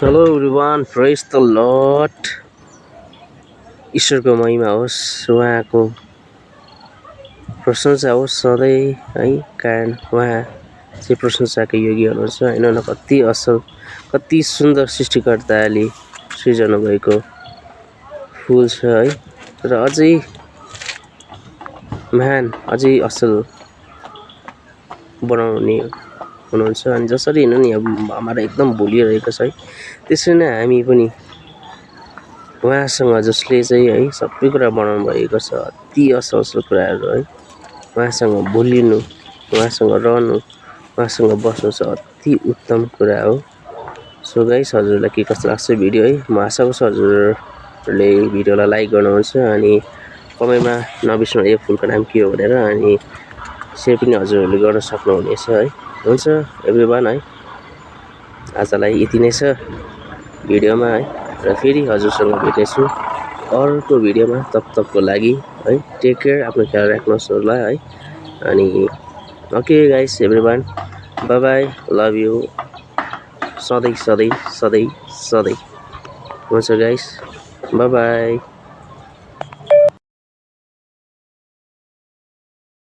Hello everyone, praise the lord. ईश्वरको महिमा होस्, उहाँको प्रशंसा होस् सधैँ है। कारण उहाँ चाहिँ प्रशंसाको योग्य हुनुहुन्छ होइन न। कति असल, कति सुन्दर सृष्टिकर्ताले सृजना भएको फुल छ है। र अझै महान, अझै असल बनाउने हुनुहुन्छ। अनि जसरी हेर्नु नि, अब हाम्रो एकदम भुलिरहेको छ है, त्यसरी नै हामी पनि उहाँसँग, जसले चाहिँ है सबै कुरा बनाउनु भएको छ, अति असल असल कुराहरू है, उहाँसँग बोलिनु, उहाँसँग रहनु, उहाँसँग बस्नु चाहिँ अति उत्तम कुरा हो। सो गाइस, हजुरलाई के कस्तो लाग्छ भिडियो है। म आशा गर्छु हजुरहरूले भिडियोलाई लाइक गर्नुहुन्छ अनि कमेन्टमा नबिर्सनु यो फुलको नाम के हो भनेर, अनि सेयर पनि हजुरहरूले गर्न सक्नुहुनेछ है। हुन्छ एभ्रिवान है, आजलाई यति नै छ भिडियोमा है। र फेरि हजुरसँग भेट्नेछु अर्को भिडियोमा। तबतकको लागि है, टेक केयर, आफ्नो ख्याल राख्नुहोस् होला है। अनि okay guys, everyone, by by, love you सधैँ सधैँ सधैँ सधैँ। हुन्छ गाइस, बाई बाई।